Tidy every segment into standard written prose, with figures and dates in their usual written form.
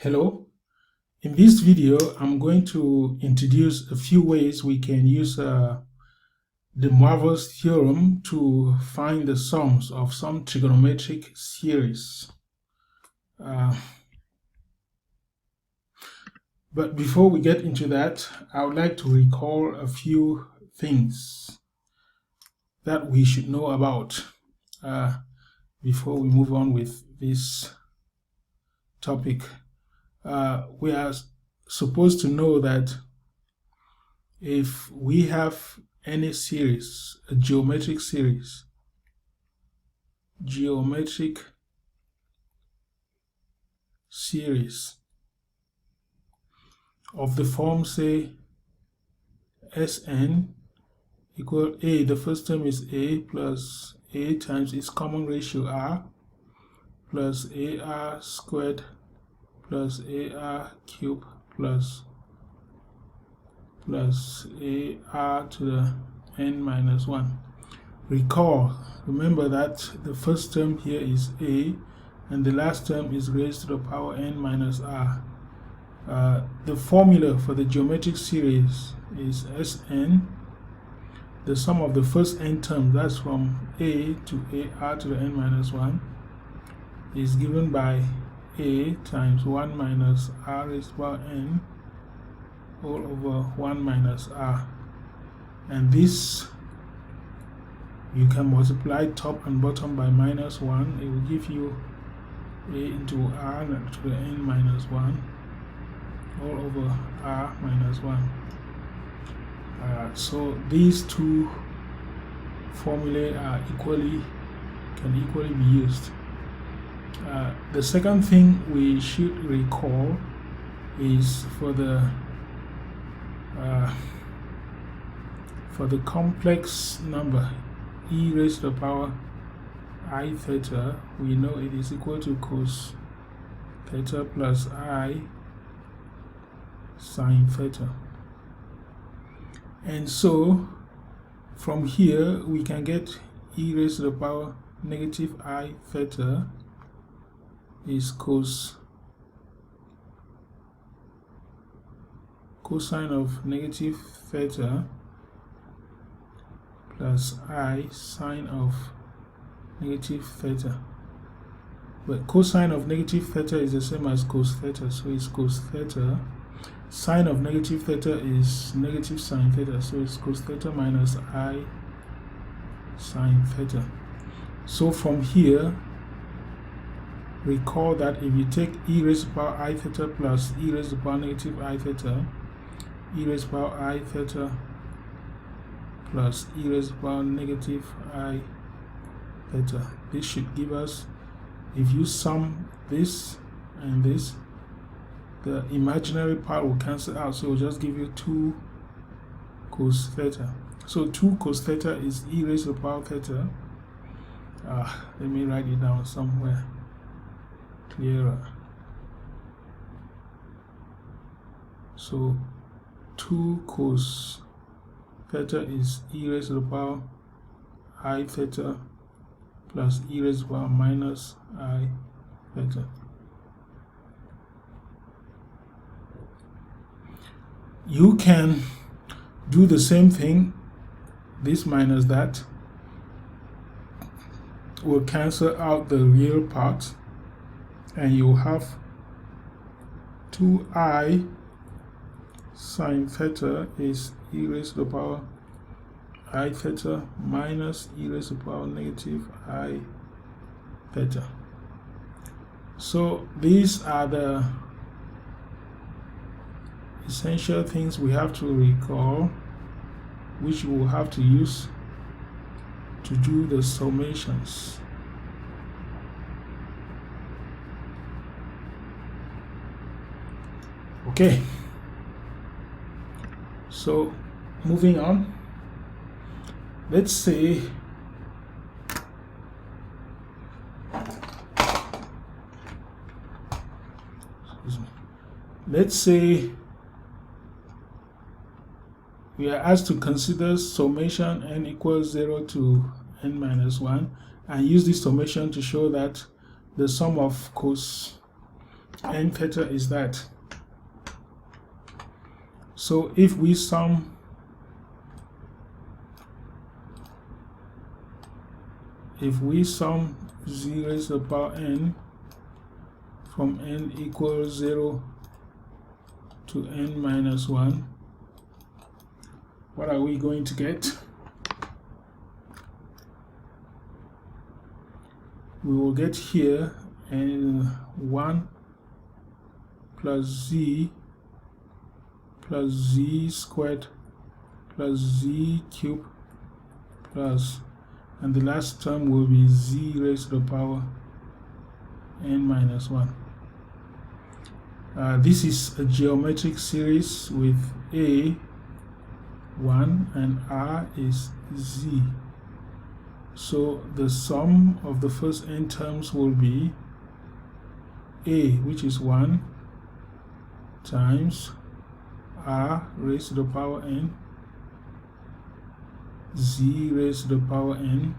Hello, in this video I'm going to introduce a few ways we can use the Moivre's theorem to find the sums of some trigonometric series. But before we get into that, I would like to recall a few things that we should know about before we move on with this topic. We are supposed to know that if we have any series, a geometric series of the form, say, Sn equal a, the first term is a plus a times its common ratio r plus ar squared plus ar cubed plus ar to the n minus 1. Remember that the first term here is a and the last term is raised to the power n minus r. The formula for the geometric series is Sn. The sum of the first n terms, that's from a to ar to the n minus 1, is given by a times 1 minus r raised to the power n all over 1 minus r. And this you can multiply top and bottom by minus 1. It will give you a into r to the n minus 1 all over r minus 1. So these two formulae are can equally be used. The second thing we should recall is for the complex number e raised to the power I theta, we know it is equal to cos theta plus I sine theta. And so from here we can get e raised to the power negative I theta is cosine of negative theta plus I sine of negative theta. But cosine of negative theta is the same as cos theta, so it's cos theta. Sine of negative theta is negative sine theta, so it's cos theta minus I sine theta. So from here, recall that if you take e raised to the power I theta plus e raised to the power negative I theta, e raised to the power I theta plus e raised to the power negative I theta, this should give us, if you sum this and this, the imaginary part will cancel out, so it will just give you 2 cos theta. So 2 cos theta is e raised to the power theta. Let me write it down somewhere clearer. So 2 cos theta is e raised to the power I theta plus e raised to the power minus I theta. You can do the same thing. This minus that will cancel out the real part, and you have 2I sine theta is e raised to the power I theta minus e raised to the power negative I theta. So these are the essential things we have to recall, which we will have to use to do the summations. Okay, so moving on, let's say we are asked to consider summation n equals 0 to n minus 1 and use this summation to show that the sum of cos n theta is that. So if we sum z raised to the power n from n equals 0 to n minus 1, what are we going to get? We will get here 1 plus z squared plus z cubed plus, and the last term will be z raised to the power n minus 1. This is a geometric series with a 1 and r is z. So the sum of the first n terms will be a, which is 1, times r raised to the power n, z raised to the power n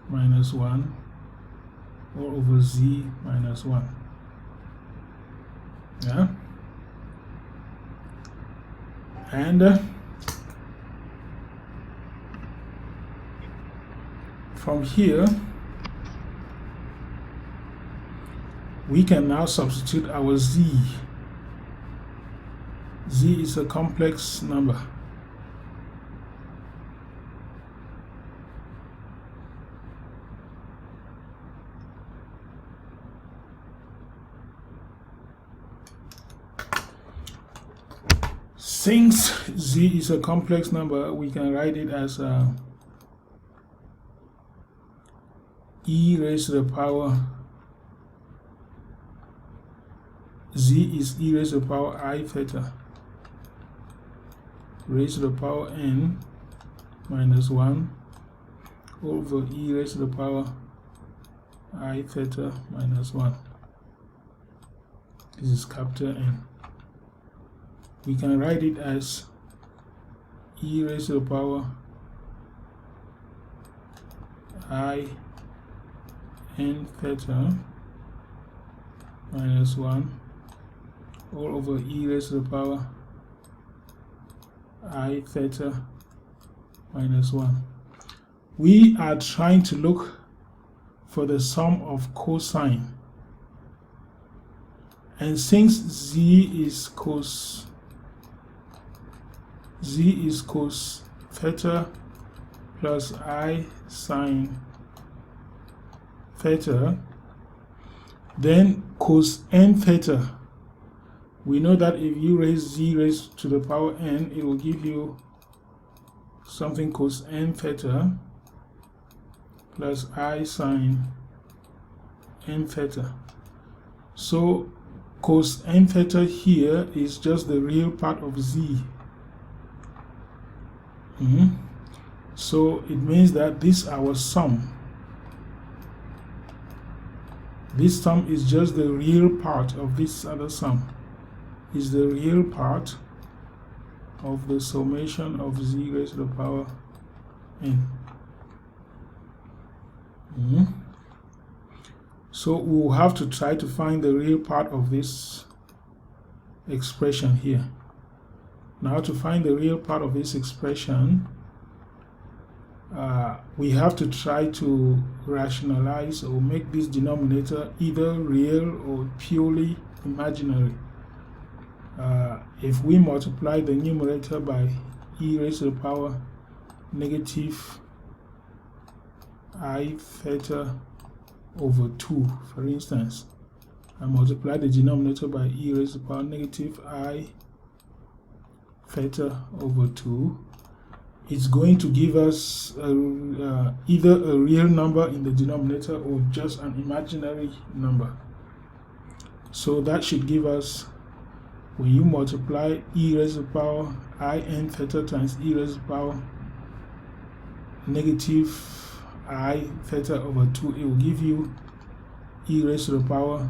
minus 1, all over z minus 1. Yeah? And from here, we can now substitute our z. Z is a complex number. Since z is a complex number, we can write it as e raised to the power, z is e raised to the power I theta raised to the power n minus 1 over e raised to the power I theta minus 1. This is capital N. We can write it as e raised to the power I n theta minus 1 all over e raised to the power I theta minus 1. We are trying to look for the sum of cosine. And since z is cos theta plus I sine theta, then cos n theta, we know that if you raise z raised to the power n, it will give you something cos n theta plus I sine n theta. So cos n theta here is just the real part of z. So it means that this is our sum. This sum is just the real part of this other sum. Is the real part of the summation of z raised to the power n. So we will have to try to find the real part of this expression here. Now, to find the real part of this expression, we have to try to rationalize or make this denominator either real or purely imaginary. If we multiply the numerator by e raised to the power negative I theta over 2, for instance, I multiply the denominator by e raised to the power negative I theta over 2, it's going to give us either a real number in the denominator or just an imaginary number. So that should give us, when you multiply e raised to the power I n theta times e raised to the power negative I theta over 2, it will give you e raised to the power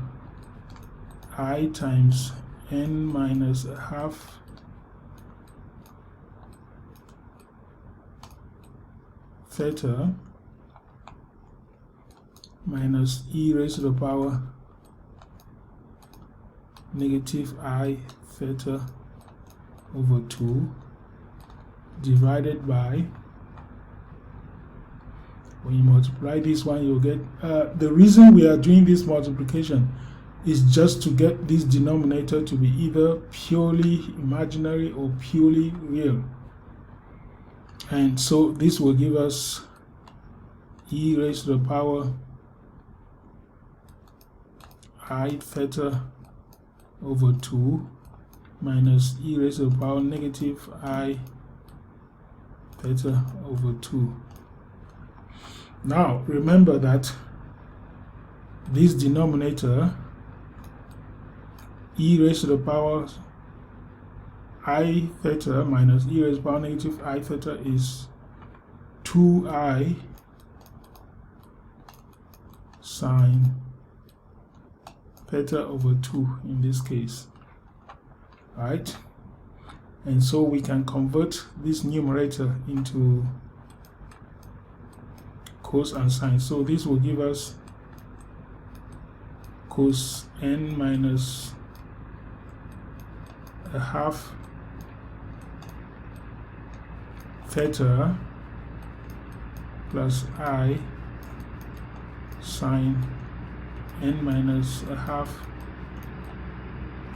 I times n minus a half theta minus e raised to the power negative I theta over 2 divided by, when you multiply this one, you'll get, the reason we are doing this multiplication is just to get this denominator to be either purely imaginary or purely real. And so this will give us e raised to the power I theta over 2 minus e raised to the power negative I theta over 2. Now remember that this denominator e raised to the power I theta minus e raised to the power negative I theta is 2I sine theta over 2 in this case. Right? And so we can convert this numerator into cos and sine. So this will give us cos n minus a half theta plus I sine n minus a half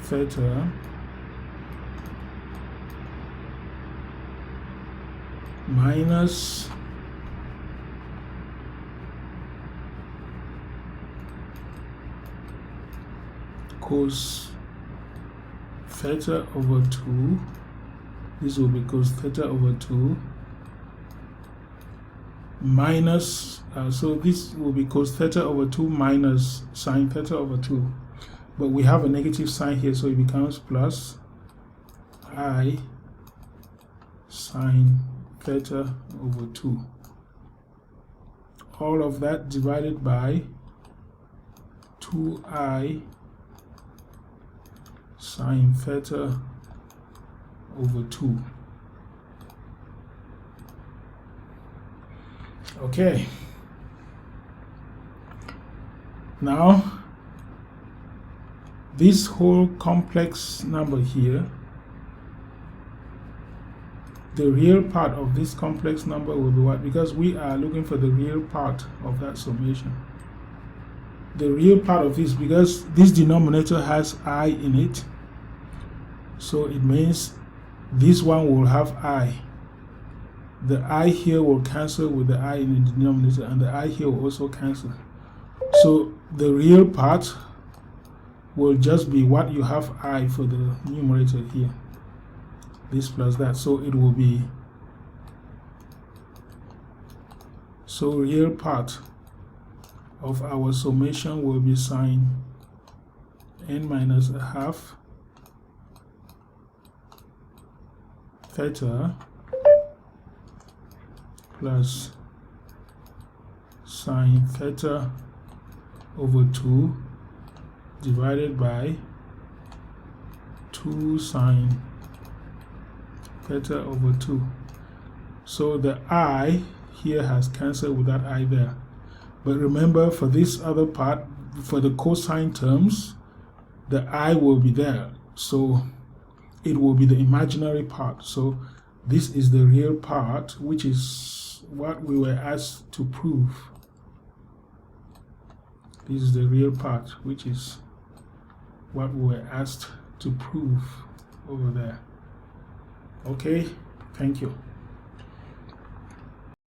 theta minus cos theta over 2. This will be cos theta over 2 minus, so this will be cos theta over 2 minus sine theta over 2. But we have a negative sign here, so it becomes plus I sine theta over 2. All of that divided by 2I sine theta over 2. Okay. Now, this whole complex number here, the real part of this complex number will be what? Because we are looking for the real part of that summation. The real part of this, because this denominator has I in it, so it means this one will have I. The I here will cancel with the I in the denominator, and the I here will also cancel. So the real part will just be what you have I for the numerator here. This plus that. So it will be, so real part of our summation will be sine n minus a half theta plus sine theta over 2 divided by 2 sine theta over 2. So the I here has cancelled with that I there. But remember, for this other part, for the cosine terms, the I will be there. So it will be the imaginary part. So this is the real part, which is what we were asked to prove. This is the real part, which is what we were asked to prove over there. Okay, thank you.